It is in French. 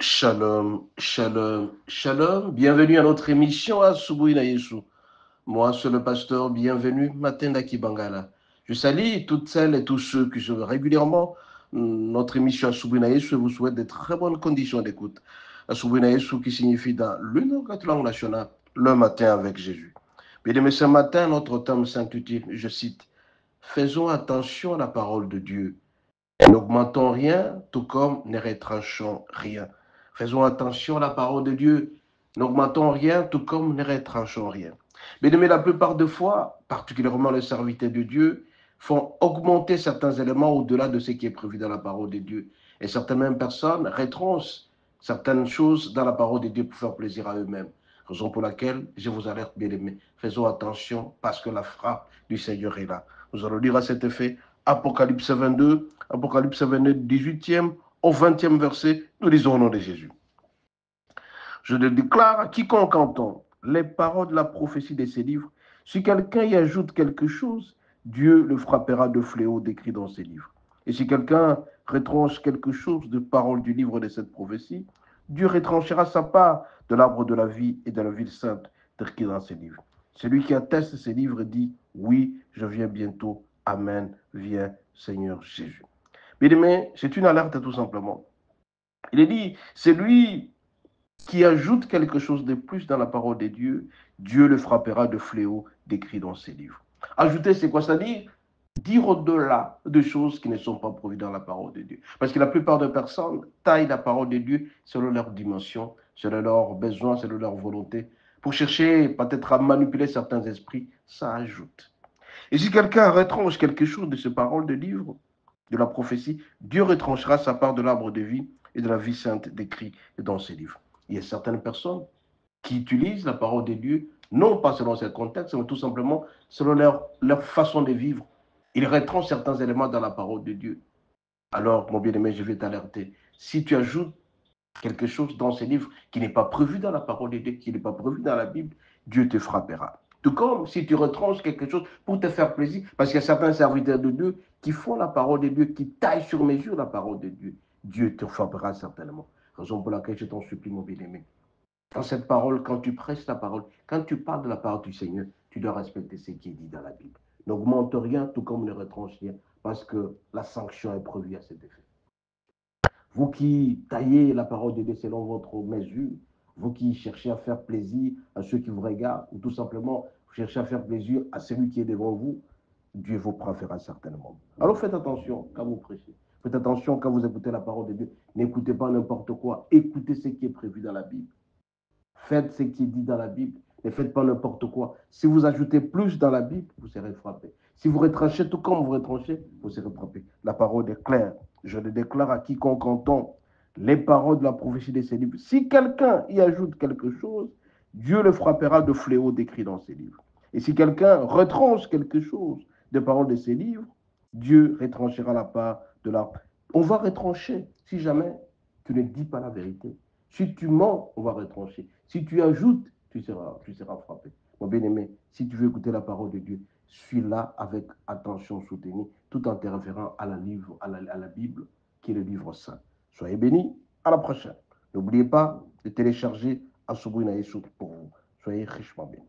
Shalom, shalom, shalom. Bienvenue à notre émission à Asubuhi na Yesu. Moi, c'est le pasteur. Bienvenue, Matenda Kibangala. Je salue toutes celles et tous ceux qui suivent régulièrement notre émission Asubuhi na Yesu et vous souhaite de très bonnes conditions d'écoute. Asubuhi na Yesu qui signifie dans l'une des quatre langues nationales, le matin avec Jésus. Bien aimés, ce matin, notre thème s'intitule, je cite, faisons attention à la parole de Dieu. N'augmentons rien, tout comme ne retranchons rien. Faisons attention à la parole de Dieu. N'augmentons rien, tout comme ne retranchons rien. Bien aimé, la plupart des fois, particulièrement les serviteurs de Dieu, font augmenter certains éléments au-delà de ce qui est prévu dans la parole de Dieu. Et certaines mêmes personnes retranchent certaines choses dans la parole de Dieu pour faire plaisir à eux-mêmes. Raison pour laquelle je vous alerte, bien aimé. Faisons attention parce que la frappe du Seigneur est là. Nous allons lire à cet effet Apocalypse 22, Apocalypse 22, 18e au 20e verset, nous lisons au nom de Jésus. Je le déclare à quiconque entend les paroles de la prophétie de ces livres. Si quelqu'un y ajoute quelque chose, Dieu le frappera de fléau décrit dans ces livres. Et si quelqu'un retranche quelque chose de parole du livre de cette prophétie, Dieu retranchera sa part de l'arbre de la vie et de la ville sainte décrit dans ces livres. Celui qui atteste ces livres dit, oui, je viens bientôt. Amen. Viens, Seigneur Jésus. Bien aimé, c'est une alerte tout simplement. Il est dit, c'est lui qui ajoute quelque chose de plus dans la parole de Dieu, Dieu le frappera de fléau décrit dans ses livres. Ajouter, c'est quoi? C'est-à-dire dire au-delà de choses qui ne sont pas prévues dans la parole de Dieu. Parce que la plupart des personnes taillent la parole de Dieu selon leur dimension, selon leurs besoins, selon leur volonté. Pour chercher peut-être à manipuler certains esprits, ça ajoute. Et si quelqu'un retranche quelque chose de ces paroles de livre, de la prophétie, Dieu retranchera sa part de l'arbre de vie et de la vie sainte décrit dans ces livres. Il y a certaines personnes qui utilisent la parole de Dieu, non pas selon ce contexte, mais tout simplement selon leur façon de vivre. Ils retranchent certains éléments dans la parole de Dieu. Alors, mon bien-aimé, je vais t'alerter. Si tu ajoutes quelque chose dans ces livres qui n'est pas prévu dans la parole de Dieu, qui n'est pas prévu dans la Bible, Dieu te frappera. Tout comme si tu retranches quelque chose pour te faire plaisir, parce qu'il y a certains serviteurs de Dieu qui font la parole de Dieu, qui taillent sur mesure la parole de Dieu, Dieu te frappera certainement. Raison pour laquelle je t'en supplie, mon bien-aimé. Dans cette parole, quand tu prêches la parole, quand tu parles de la parole du Seigneur, tu dois respecter ce qui est dit dans la Bible. N'augmente rien, tout comme ne retranche rien, parce que la sanction est prévue à cet effet. Vous qui taillez la parole de Dieu selon votre mesure, vous qui cherchez à faire plaisir à ceux qui vous regardent, ou tout simplement vous cherchez à faire plaisir à celui qui est devant vous, Dieu vous préférera certainement. Alors faites attention quand vous prêchez. Faites attention quand vous écoutez la parole de Dieu. N'écoutez pas n'importe quoi. Écoutez ce qui est prévu dans la Bible. Faites ce qui est dit dans la Bible. Ne faites pas n'importe quoi. Si vous ajoutez plus dans la Bible, vous serez frappé. Si vous retranchez tout comme vous retranchez, vous serez frappé. La parole est claire. Je le déclare à quiconque entend les paroles de la prophétie de ces livres. Si quelqu'un y ajoute quelque chose, Dieu le frappera de fléau décrit dans ces livres. Et si quelqu'un retranche quelque chose des paroles de ces livres, Dieu retranchera la part de la... On va retrancher si jamais tu ne dis pas la vérité. Si tu mens, on va retrancher. Si tu ajoutes, tu seras frappé. Mon bien-aimé, si tu veux écouter la parole de Dieu, suis-la avec attention soutenue, tout en te référant à la Bible, qui est le livre saint. Soyez bénis, à la prochaine. N'oubliez pas de télécharger Asubuhi na Yesu pour vous. Soyez richement bénis.